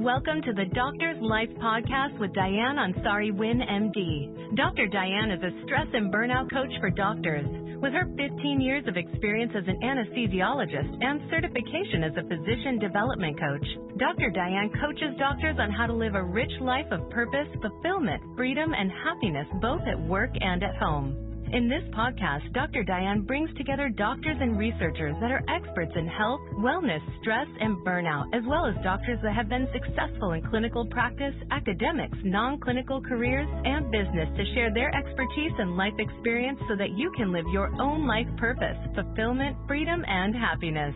Welcome to the Doctor's Life Podcast with Diane Ansari-Winn, MD. Dr. Diane is a stress and burnout coach for doctors. With her 15 years of experience as an anesthesiologist and certification as a physician development coach, Dr. Diane coaches doctors on how to live a rich life of purpose, fulfillment, freedom, and happiness both at work and at home. In this podcast, Dr. Diane brings together doctors and researchers that are experts in health, wellness, stress, and burnout, as well as doctors that have been successful in clinical practice, academics, non-clinical careers, and business to share their expertise and life experience so that you can live your own life purpose, fulfillment, freedom, and happiness.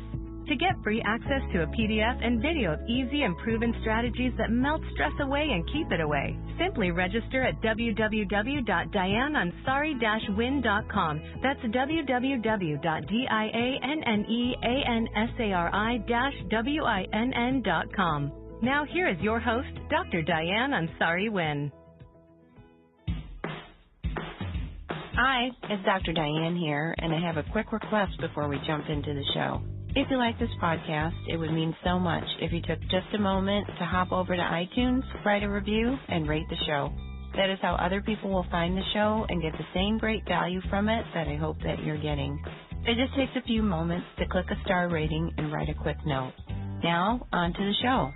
To get free access to a PDF and video of easy and proven strategies that melt stress away and keep it away, simply register at www.dianeansari-winn.com. That's www.dianeansari-winn.com. Now here is your host, Dr. Diane Ansari-Winn. Hi, it's Dr. Diane here, and I have a quick request before we jump into the show. If you like this podcast, it would mean so much if you took just a moment to hop over to iTunes, write a review, and rate the show. That is how other people will find the show and get the same great value from it that I hope that you're getting. It just takes a few moments to click a star rating and write a quick note. Now, on to the show.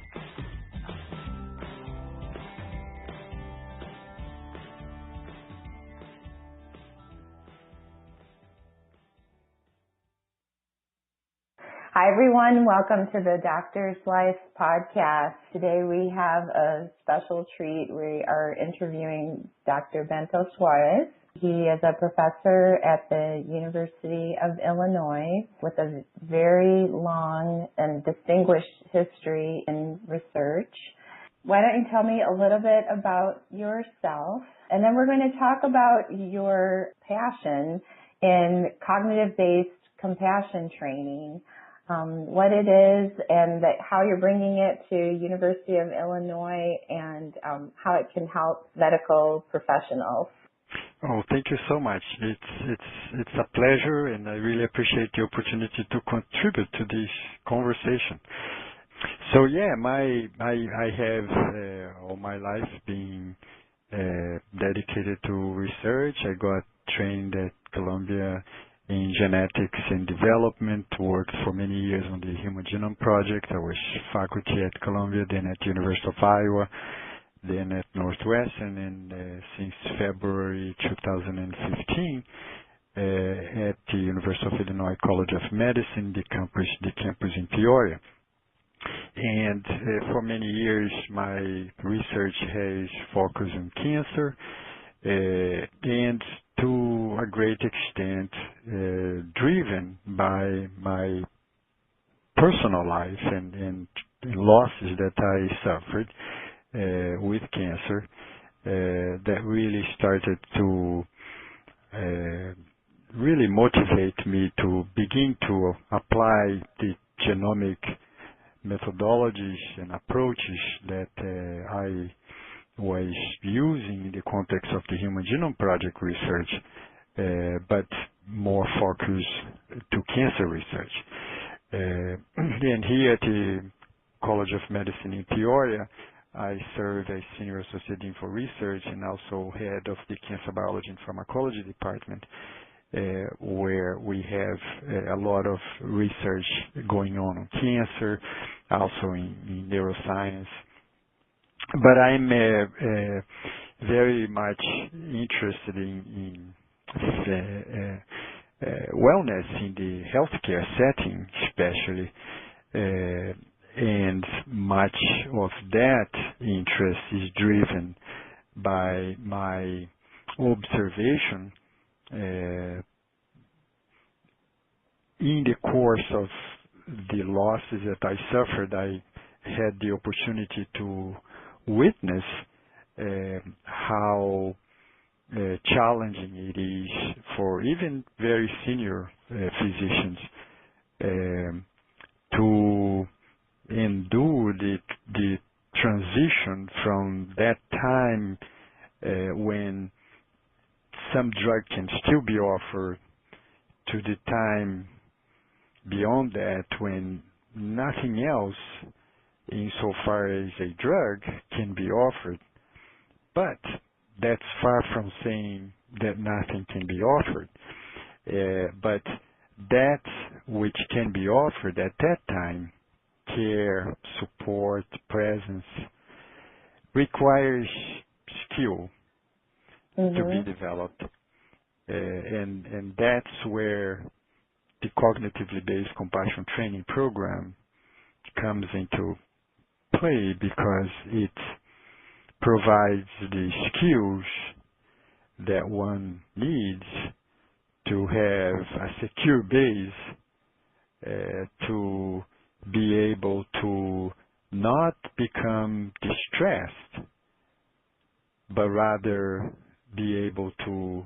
Hi, everyone. Welcome to the Doctor's Life podcast. Today we have a special treat. We are interviewing Dr. Bento Soares. He is a professor at the University of Illinois with a very long and distinguished history in research. Why don't you tell me a little bit about yourself? And then we're going to talk about your passion in cognitive-based compassion training. What it is and how you're bringing it to University of Illinois and how it can help medical professionals. Oh, thank you so much. It's a pleasure, and I really appreciate the opportunity to contribute to this conversation. So yeah, I have all my life been dedicated to research. I got trained at Columbia in genetics and development, worked for many years on the Human Genome Project. I was faculty at Columbia, then at University of Iowa, then at Northwestern, and since February 2015 at the University of Illinois College of Medicine, the campus in Peoria. And for many years, my research has focused on cancer, and to a great extent driven by my personal life and losses that I suffered with cancer that really started to really motivate me to begin to apply the genomic methodologies and approaches that I was using in the context of the Human Genome Project research, but more focused to cancer research. And here at the College of Medicine in Peoria, I serve as Senior Associate Dean for Research and also Head of the Cancer Biology and Pharmacology Department, where we have a lot of research going on cancer, also in neuroscience. But I'm very much interested in wellness in the healthcare setting, especially, and much of that interest is driven by my observation in the course of the losses that I suffered. I had the opportunity to witness how challenging it is for even very senior physicians to endure the transition from that time when some drug can still be offered to the time beyond that when nothing else insofar as a drug can be offered, but that's far from saying that nothing can be offered. But that which can be offered at that time, care, support, presence, requires skill to be developed. And that's where the cognitively based compassion training program comes into play, because it provides the skills that one needs to have a secure base to be able to not become distressed, but rather be able to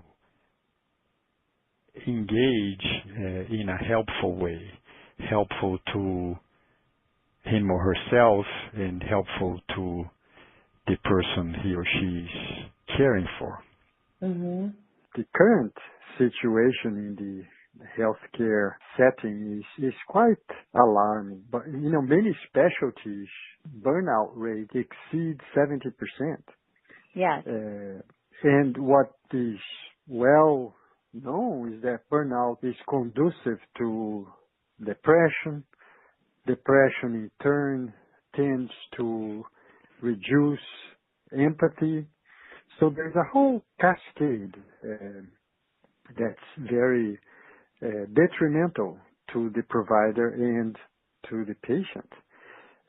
engage in a helpful way, helpful to him or herself and helpful to the person he or she is caring for. The current situation in the healthcare setting is quite alarming. But, many specialties, burnout rate exceeds 70%. Yes. And what is well known is that burnout is conducive to depression. Depression in turn tends to reduce empathy. So there's a whole cascade that's very detrimental to the provider and to the patient.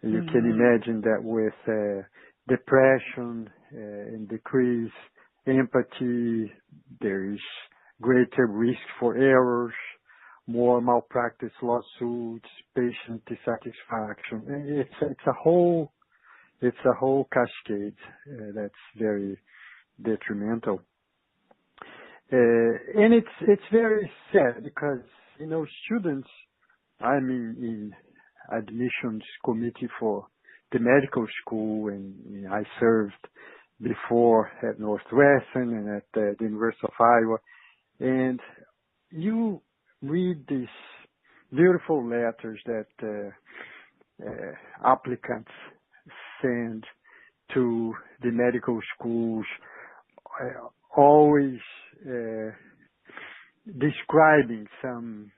You can imagine that with depression and decreased empathy, there is greater risk for errors, more malpractice lawsuits, patient dissatisfaction. It's a whole cascade that's very detrimental. And it's very sad because, students, I'm in admissions committee for the medical school, and I served before at Northwestern and at the University of Iowa. And you read these beautiful letters that applicants send to the medical schools, always describing some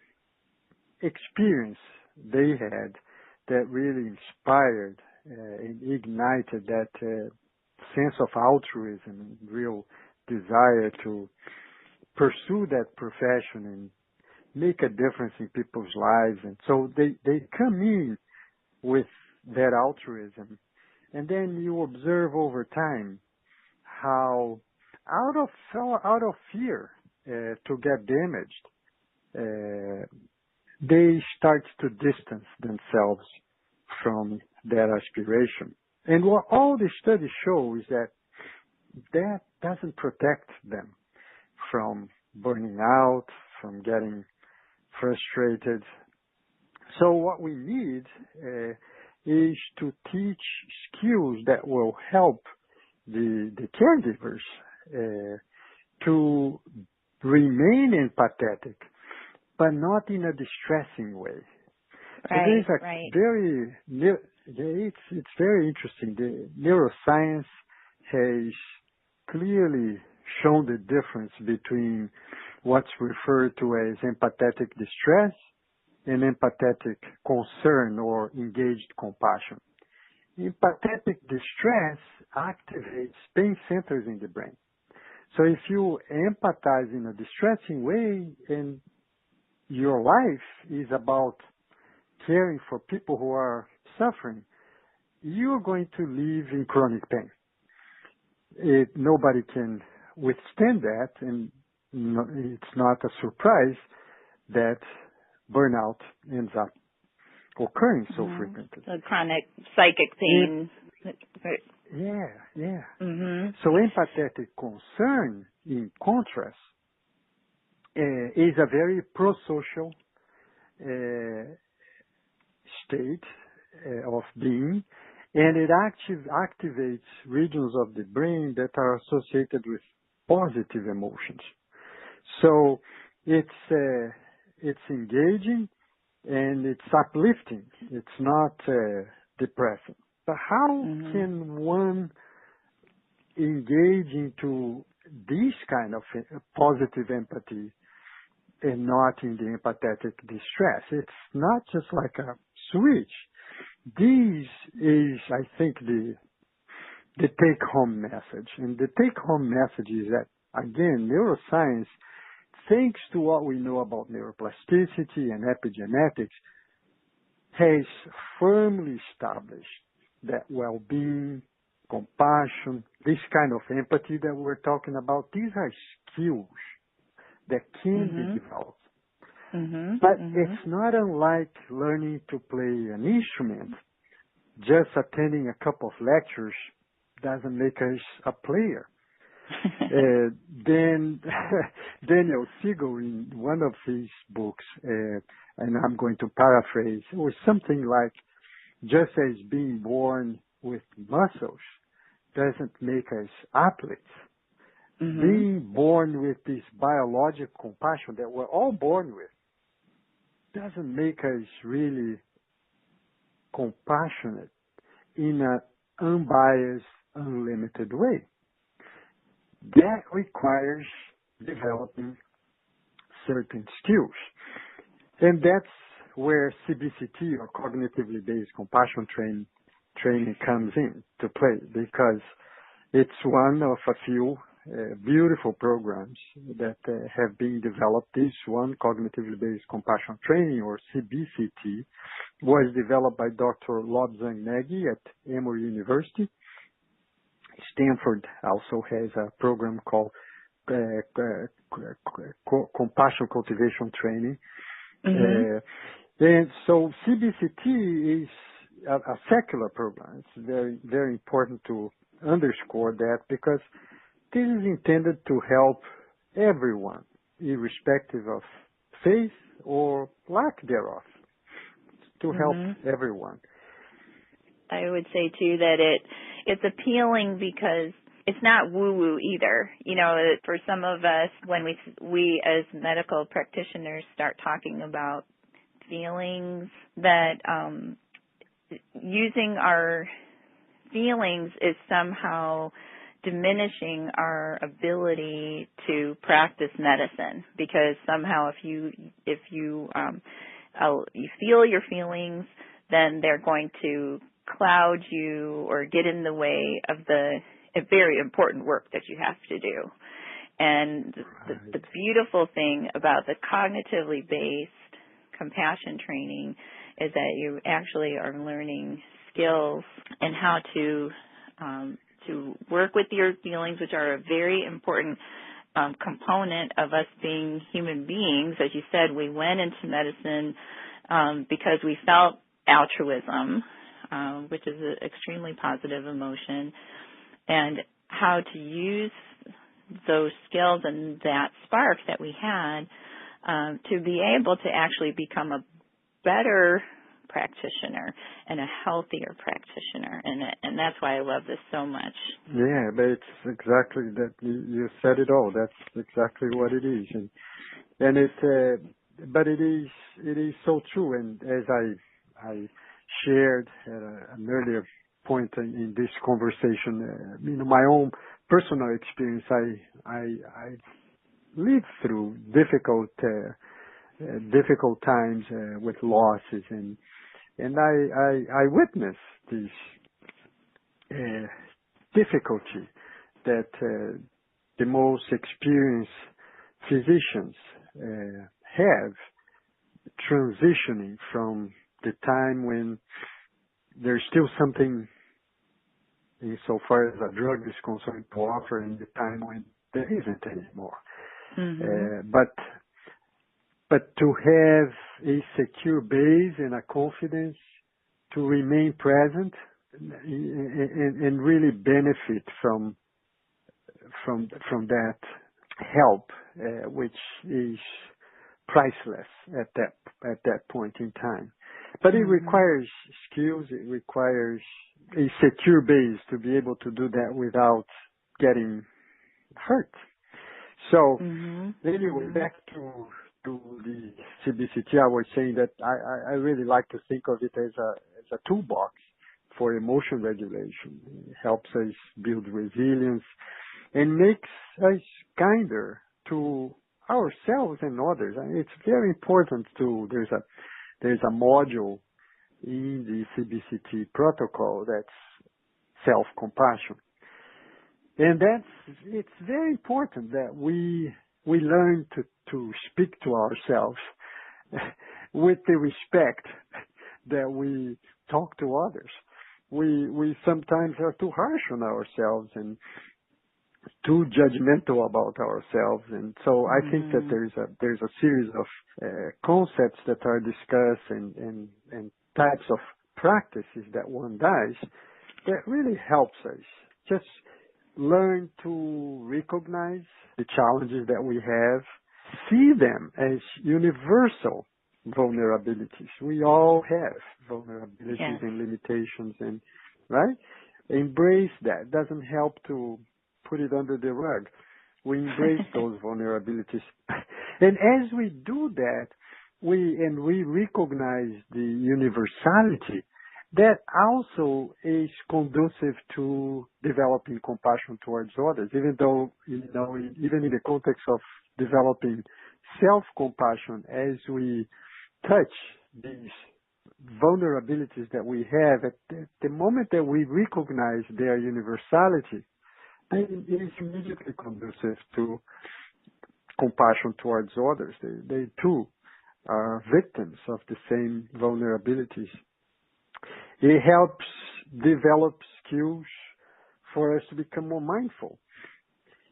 experience they had that really inspired and ignited that sense of altruism and real desire to pursue that profession and make a difference in people's lives. And so they come in with that altruism. And then you observe over time how out of fear to get damaged, they start to distance themselves from that aspiration. And what all the studies show is that doesn't protect them from burning out, from getting frustrated. So what we need is to teach skills that will help the caregivers to remain empathetic, but not in a distressing way. Right, so it's very interesting. The neuroscience has clearly shown the difference between what's referred to as empathetic distress and empathetic concern or engaged compassion. Empathetic distress activates pain centers in the brain. So if you empathize in a distressing way and your life is about caring for people who are suffering, you're going to live in chronic pain. Nobody can withstand that, and it's not a surprise that burnout ends up occurring so frequently. The chronic psychic pain. Yeah. So empathetic concern, in contrast, is a very pro-social state of being, and it activates regions of the brain that are associated with positive emotions. So it's engaging and it's uplifting. It's not depressing. But how Mm-hmm. can one engage into this kind of positive empathy and not in the empathetic distress? It's not just like a switch. This is, I think, the take-home message. And the take-home message is that, again, neuroscience, thanks to what we know about neuroplasticity and epigenetics, has firmly established that well-being, compassion, this kind of empathy that we're talking about, these are skills that can be developed. Mm-hmm. But Mm-hmm. it's not unlike learning to play an instrument. Just attending a couple of lectures doesn't make us a player. Then Daniel Siegel, in one of his books, and I'm going to paraphrase, it was something like, just as being born with muscles doesn't make us athletes, being born with this biological compassion that we're all born with doesn't make us really compassionate in an unbiased, unlimited way. That requires developing certain skills. And that's where CBCT, or cognitively based compassion training comes in to play, because it's one of a few beautiful programs that have been developed. This one, cognitively based compassion training, or CBCT, was developed by Dr. Lobsang Nagy at Emory University. Stanford also has a program called Compassion Cultivation Training. And so CBCT is a secular program. It's very, very important to underscore that, because this is intended to help everyone, irrespective of faith or lack thereof, to help everyone. I would say too that it's appealing because it's not woo-woo either. You know, for some of us, when we as medical practitioners start talking about feelings, that using our feelings is somehow diminishing our ability to practice medicine, because somehow if you feel your feelings, then they're going to cloud you or get in the way of the very important work that you have to do. And the beautiful thing about the cognitively based compassion training is that you actually are learning skills and how to work with your feelings, which are a very important component of us being human beings. As you said, we went into medicine because we felt altruism, which is an extremely positive emotion, and how to use those skills and that spark that we had to be able to actually become a better practitioner and a healthier practitioner, and that's why I love this so much. Yeah, but it's exactly that. You said it all. That's exactly what it is, and but it is so true. And as I shared at an earlier point in this conversation, my own personal experience, I lived through difficult times with losses, and I witnessed this difficulty that the most experienced physicians have transitioning from the time when there's still something insofar as a drug is concerned to offer, and the time when there isn't anymore. But to have a secure base and a confidence to remain present and really benefit from that help, which is priceless at that point in time. But it requires skills. It requires a secure base to be able to do that without getting hurt. So anyway, back to the CBCT, I was saying that I really like to think of it as a toolbox for emotion regulation. It helps us build resilience and makes us kinder to ourselves and others. And it's very important to, there's a module in the CBCT protocol that's self-compassion. And it's very important that we learn to speak to ourselves with the respect that we talk to others. We sometimes are too harsh on ourselves and too judgmental about ourselves, and so I think that there's a series of concepts that are discussed and types of practices that one does that really helps us just learn to recognize the challenges that we have, see them as universal vulnerabilities. We all have vulnerabilities and limitations, and right? Embrace that. Doesn't help to put it under the rug. We embrace those vulnerabilities. And as we do that, we recognize the universality, that also is conducive to developing compassion towards others, even though, even in the context of developing self-compassion, as we touch these vulnerabilities that we have, at the moment that we recognize their universality, then it is immediately conducive to compassion towards others. They too are victims of the same vulnerabilities. It helps develop skills for us to become more mindful.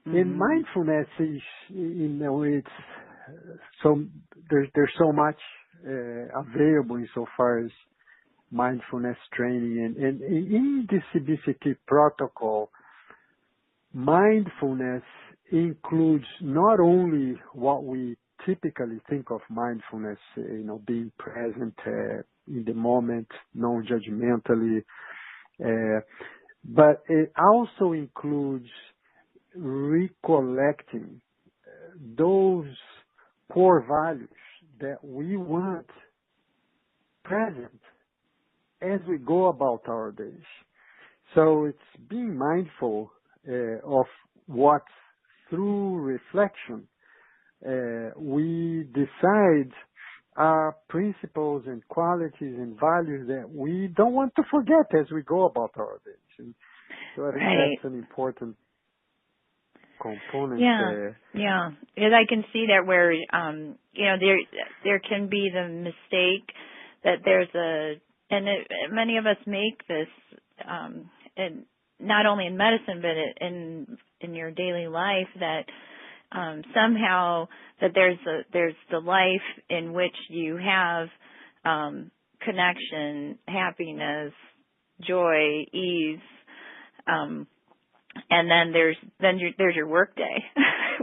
And mindfulness is, it's so there's so much available insofar as mindfulness training, and in the CBCT protocol, mindfulness includes not only what we typically think of mindfulness, being present in the moment, non-judgmentally, but it also includes recollecting those core values that we want present as we go about our days. So it's being mindful of what, through reflection, we decide are principles and qualities and values that we don't want to forget as we go about our days. And so I think that's an important component. Yeah. And I can see that where, there can be the mistake that many of us make this, and not only in medicine, but in your daily life, that somehow that there's the life in which you have connection, happiness, joy, ease, and then there's your work day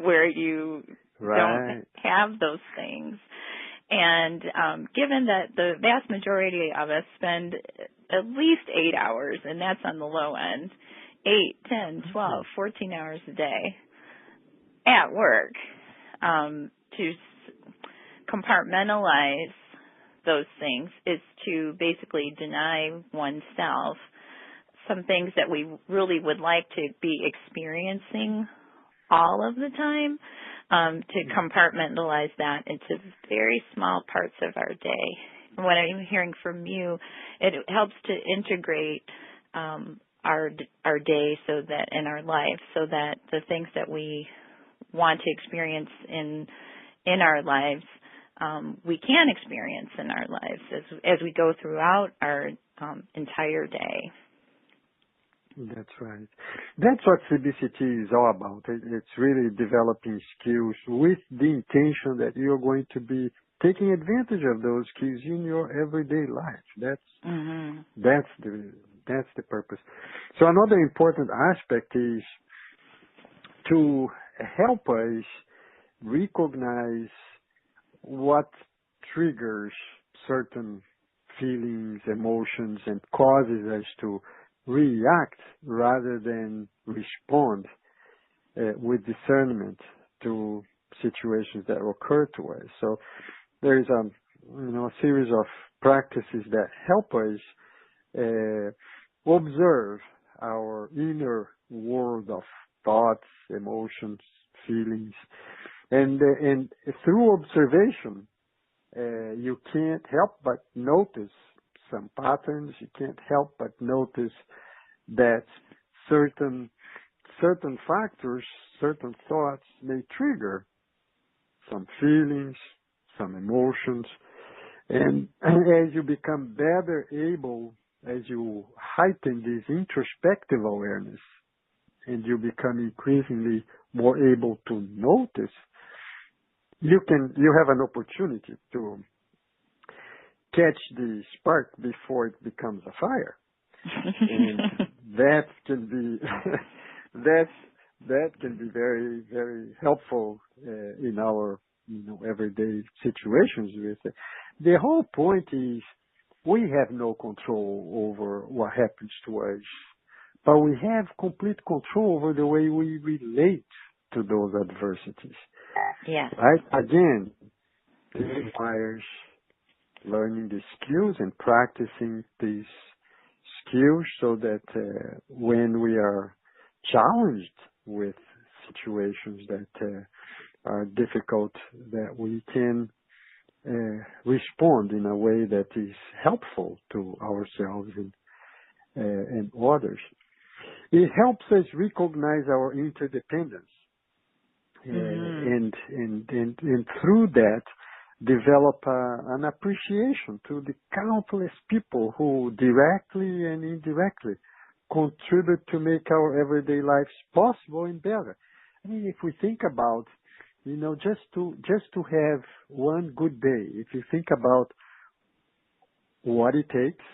where you don't have those things. And given that the vast majority of us spend at least 8 hours, and that's on the low end, 8, 10, 12, 14 hours a day at work, to compartmentalize those things is to basically deny oneself some things that we really would like to be experiencing all of the time, to compartmentalize that into very small parts of our day. And what I'm hearing from you, it helps to integrate our day, so that in our life, so that the things that we want to experience in our lives, we can experience in our lives as we go throughout our entire day. That's right. That's what CBCT is all about. It's really developing skills with the intention that you're going to be taking advantage of those skills in your everyday life. That's the purpose. So another important aspect is to help us recognize what triggers certain feelings, emotions, and causes us to react rather than respond with discernment to situations that occur to us. So there is a series of practices that help us observe our inner world of thoughts, emotions, feelings, and through observation, you can't help but notice some patterns. You can't help but notice that certain factors, certain thoughts may trigger some feelings, some emotions, and as you become better able, as you heighten this introspective awareness, and you become increasingly more able to notice, you have an opportunity to catch the spark before it becomes a fire. And that can be that can be very, very helpful in our everyday situations with it. The whole point is we have no control over what happens to us, but we have complete control over the way we relate to those adversities. Yes. Right? Again, it requires learning the skills and practicing these skills so that when we are challenged with situations that are difficult, that we can respond in a way that is helpful to ourselves and others. It helps us recognize our interdependence, and through that develop an appreciation to the countless people who directly and indirectly contribute to make our everyday lives possible and better. I mean, if we think about, just to have one good day, if you think about what it takes,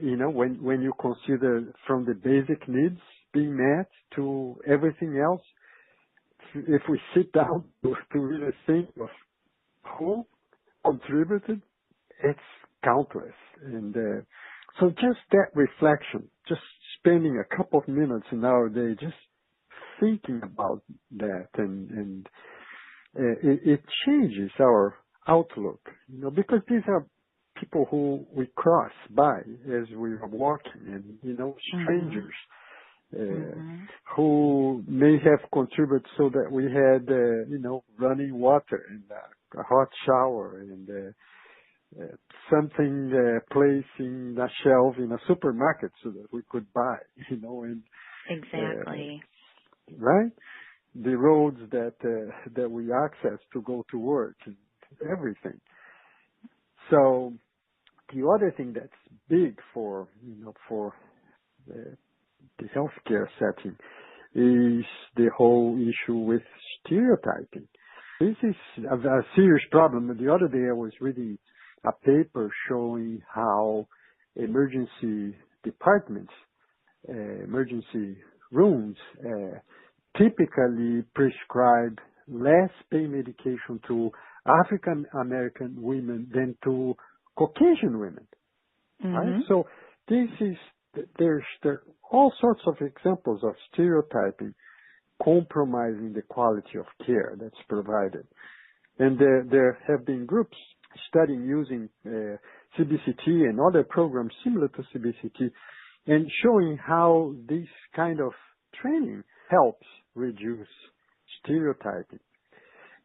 when you consider from the basic needs being met to everything else, if we sit down to really think of who contributed, it's countless. And so just that reflection, just spending a couple of minutes in our day, just thinking about that, and it changes our outlook, because these are people who we cross by as we are walking, and strangers who may have contributed so that we had running water and a hot shower and something placed in a shelf in a supermarket so that we could buy, and exactly. Right? The roads that we access to go to work and everything. So the other thing that's big for the healthcare setting is the whole issue with stereotyping. This is a serious problem. The other day I was reading a paper showing how emergency departments, emergency rooms, typically prescribe less pain medication to African American women than to Caucasian women. Right? So there are all sorts of examples of stereotyping compromising the quality of care that's provided. And there have been groups studying using CBCT and other programs similar to CBCT and showing how this kind of training helps reduce stereotyping.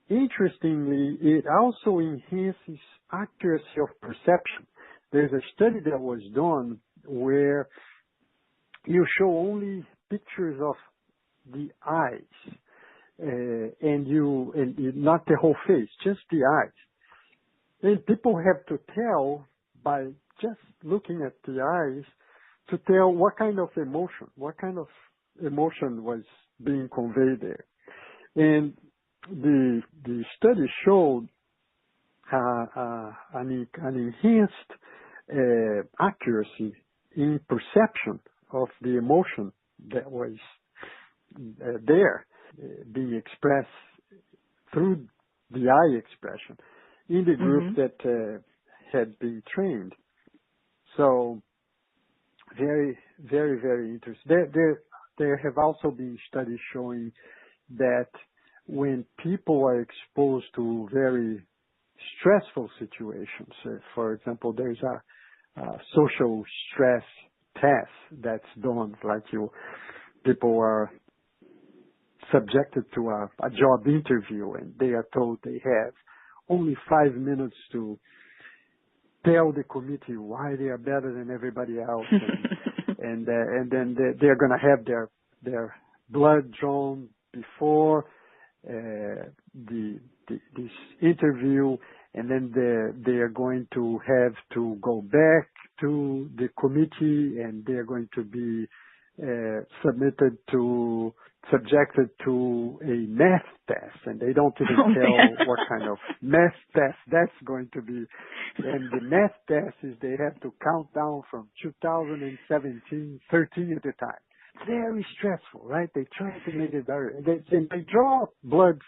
Interestingly, it also enhances accuracy of perception. There's a study that was done where you show only pictures of the eyes, and not the whole face, just the eyes. And people have to tell by just looking at the eyes to tell what kind of emotion was being conveyed there. And the study showed an enhanced accuracy in perception of the emotion that was there being expressed through the eye expression in the group that had been trained. So very, very, very interesting. There have also been studies showing that when people are exposed to very stressful situations, for example, there's a social stress test that's done, like people are subjected to a job interview and they are told they have only 5 minutes to tell the committee why they are better than everybody else, and then they're going to have their blood drawn before this interview, and then they are going to have to go back to the committee, and they are going to be subjected to a math test, and they don't even tell what kind of math test that's going to be. And the math test is they have to count down from 2017, 13 at the time. Very stressful, right? They try to make it better. They draw blood,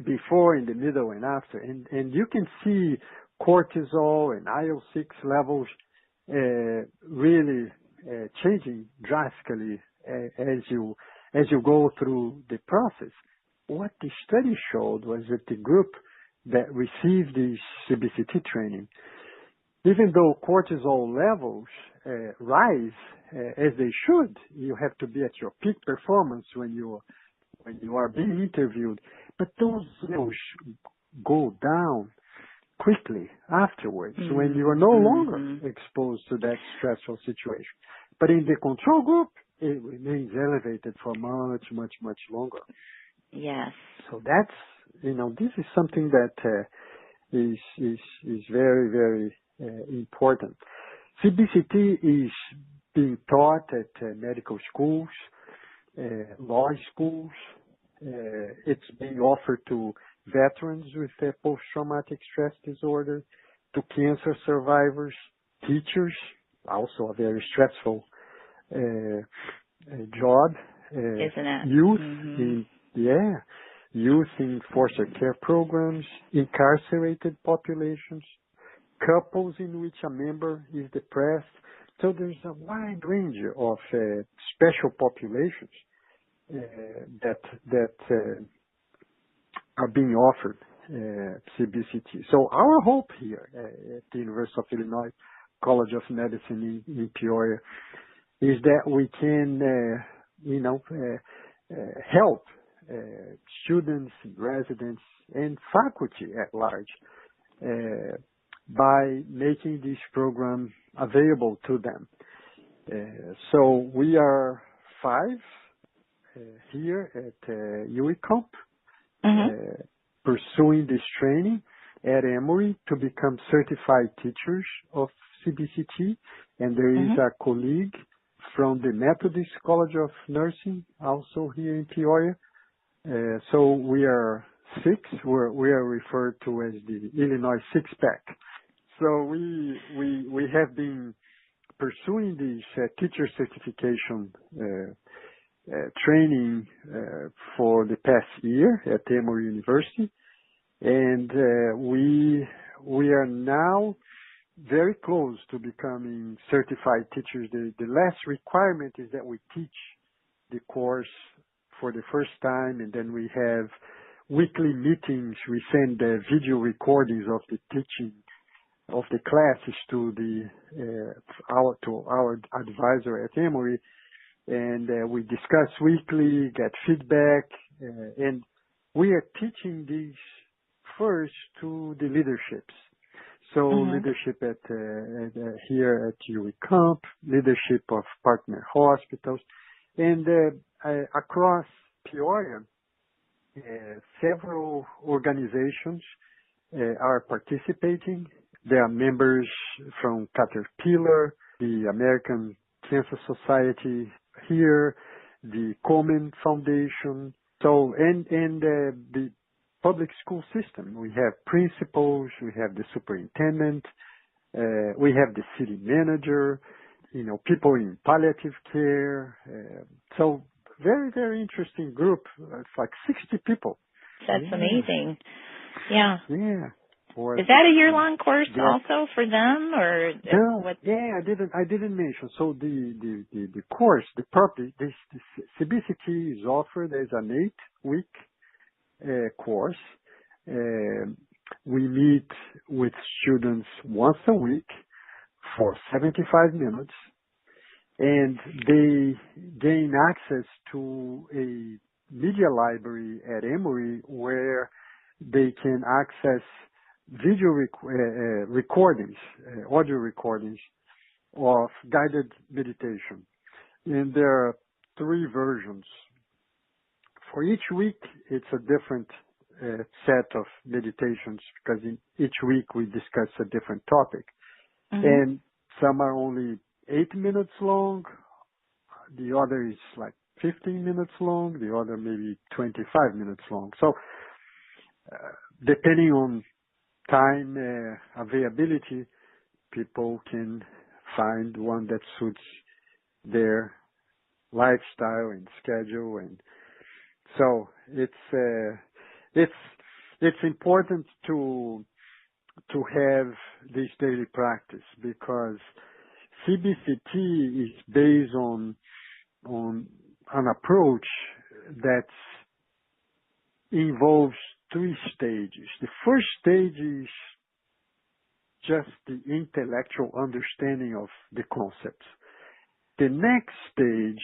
before, in the middle, and after. And you can see cortisol and IL-6 levels really changing drastically as you go through the process. What the study showed was that the group that received this CBCT training, even though cortisol levels rise as they should, you have to be at your peak performance when you are being interviewed, but those levels go down quickly afterwards when you are no longer exposed to that stressful situation. But in the control group, it remains elevated for much, much, much longer. Yes. So that's, this is something that is very, very important. CBCT is being taught at medical schools, law schools. It's being offered to veterans with post-traumatic stress disorder, to cancer survivors, teachers, also a very stressful job. Isn't it? Youth, youth in foster care programs, incarcerated populations, couples in which a member is depressed. So there's a wide range of special populations that are being offered CBCT. So our hope here at the University of Illinois College of Medicine in Peoria is that we can, help students, residents, and faculty at large by making this program available to them. So we are 5 here at UEComp pursuing this training at Emory to become certified teachers of CBCT, and there is a colleague from the Methodist College of Nursing also here in Peoria. So we are 6. We are referred to as the Illinois Six-Pack. So we have been pursuing this teacher certification training for the past year at Emory University, and we are now very close to becoming certified teachers. The last requirement is that we teach the course for the first time, and then we have weekly meetings. We send video recordings of the teaching of the classes to our advisor at Emory, and we discuss weekly, get feedback, and we are teaching these first to the leaderships. So leadership here at UEComp, leadership of partner hospitals, and across Peoria, several organizations are participating. There are members from Caterpillar, the American Cancer Society here, the Komen Foundation, and the public school system. We have principals, we have the superintendent, we have the city manager, people in palliative care. So very, very interesting group. It's like 60 people. That's amazing. Yeah. Yeah. Is that a year-long course also for them, or no? What? Yeah, I didn't mention. So the course, the CBCT is offered as an 8-week course. We meet with students once a week for 75 minutes, and they gain access to a media library at Emory where they can access video recordings, audio recordings of guided meditation. And there are 3 versions. For each week, it's a different set of meditations because in each week we discuss a different topic. Mm-hmm. And some are only 8 minutes long. The other is like 15 minutes long. The other maybe 25 minutes long. So depending on time availability, people can find one that suits their lifestyle and schedule. And so it's important to have this daily practice because CBCT is based on an approach that involves 3 stages. The first stage is just the intellectual understanding of the concepts. The next stage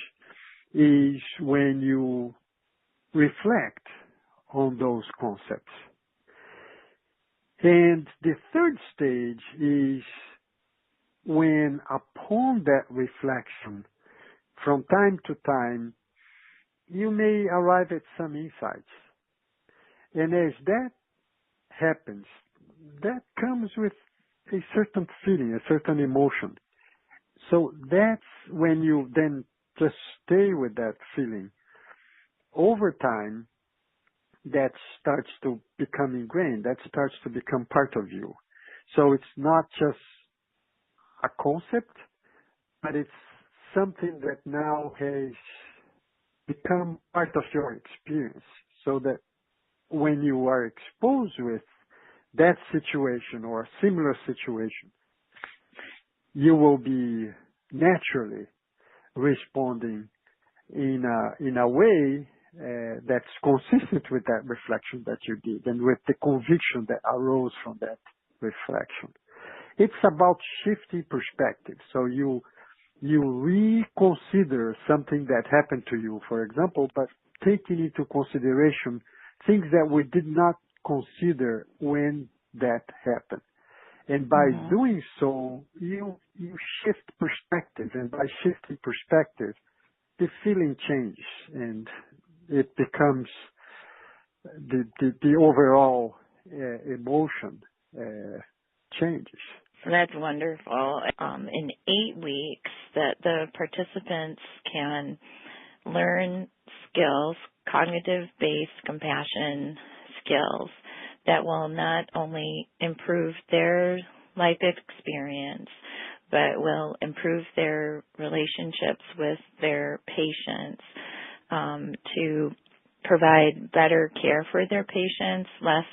is when you reflect on those concepts. And the third stage is when upon that reflection, from time to time, you may arrive at some insights. And as that happens, that comes with a certain feeling, a certain emotion. So that's when you then just stay with that feeling. Over time, that starts to become ingrained. That starts to become part of you. So it's not just a concept, but it's something that now has become part of your experience. So that when you are exposed with that situation or a similar situation, you will be naturally responding in a way that's consistent with that reflection that you did and with the conviction that arose from that reflection. It's about shifting perspective. So you reconsider something that happened to you, for example, but taking into consideration things that we did not consider when that happened. And by doing so, you shift perspective. And by shifting perspective, the feeling changes and it becomes the overall emotion changes. That's wonderful. In 8 weeks that the participants can learn skills, cognitive-based compassion skills that will not only improve their life experience, but will improve their relationships with their patients, to provide better care for their patients, less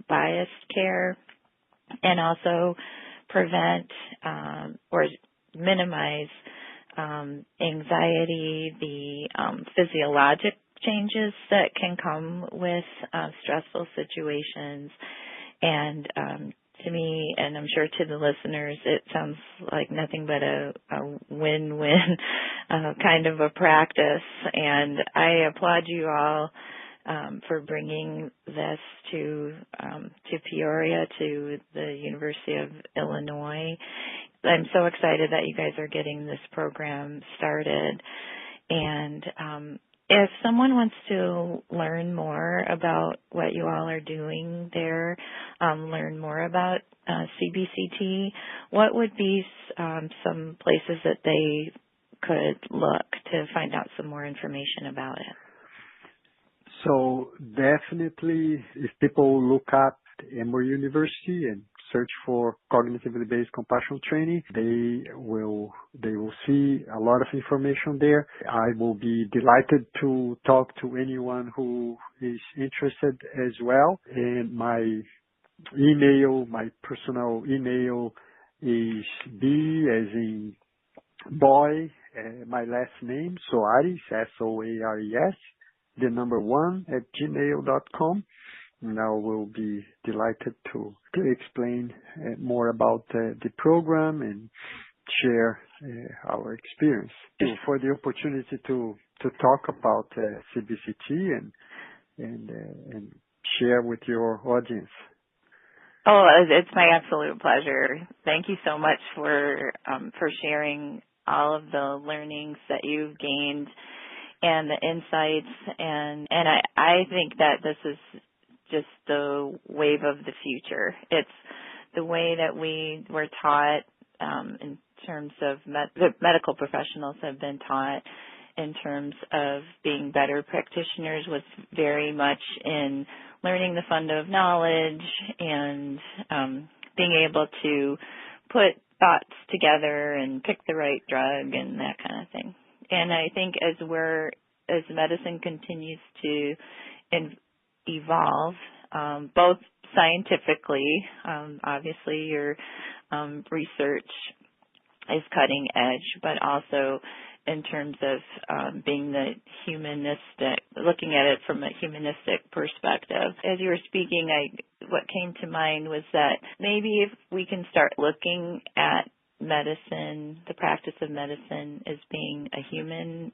biased care, and also prevent or minimize anxiety, the physiologic changes that can come with stressful situations. And to me, and I'm sure to the listeners, it sounds like nothing but a win-win kind of a practice. And I applaud you all for bringing this to Peoria, to the University of Illinois. I'm so excited that you guys are getting this program started. And if someone wants to learn more about what you all are doing there, learn more about CBCT, what would be some places that they could look to find out some more information about it? So definitely, if people look up Emory University and search for cognitively based compassion training, they will see a lot of information there. I will be delighted to talk to anyone who is interested as well. And my personal email is B as in boy, my last name, Soares, Soares, the number 1 @gmail.com. Now we'll be delighted to explain more about the program and share our experience. Thank you for the opportunity to talk about CBCT and share with your audience. Oh, it's my absolute pleasure. Thank you so much for sharing all of the learnings that you've gained and the insights. And I think that this is just the wave of the future. It's the way that we were taught in terms of the medical professionals have been taught in terms of being better practitioners was very much in learning the fund of knowledge and being able to put thoughts together and pick the right drug and that kind of thing. And I think as medicine continues to evolve, both scientifically, obviously your research is cutting edge, but also in terms of being the humanistic, looking at it from a humanistic perspective. As you were speaking, what came to mind was that maybe if we can start looking at medicine, the practice of medicine, as being a human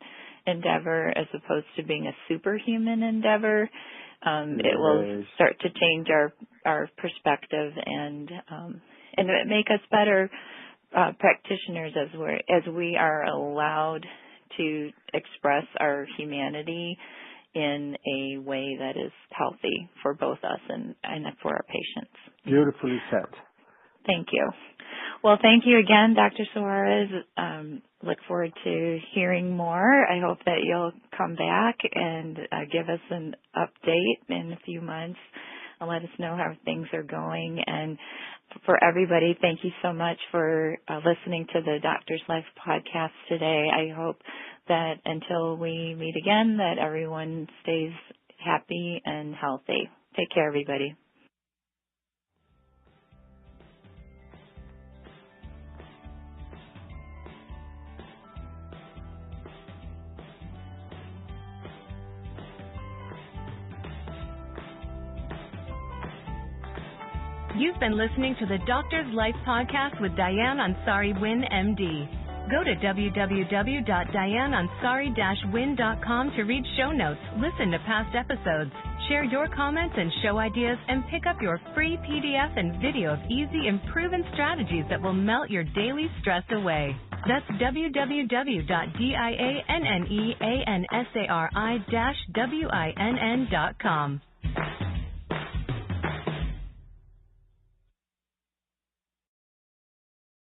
endeavor as opposed to being a superhuman endeavor, it will start to change our perspective and make us better practitioners as we are allowed to express our humanity in a way that is healthy for both us and for our patients. Beautifully said. Thank you. Well, thank you again, Dr. Suarez. Look forward to hearing more. I hope that you'll come back and give us an update in a few months and let us know how things are going. And for everybody, thank you so much for listening to the Doctor's Life podcast today. I hope that until we meet again, that everyone stays happy and healthy. Take care, everybody. You've been listening to the Doctor's Life podcast with Diane Ansari-Winn, MD. Go to www.dianeansari-winn.com to read show notes, listen to past episodes, share your comments and show ideas, and pick up your free PDF and video of easy and proven strategies that will melt your daily stress away. That's www.dianeansari-winn.com.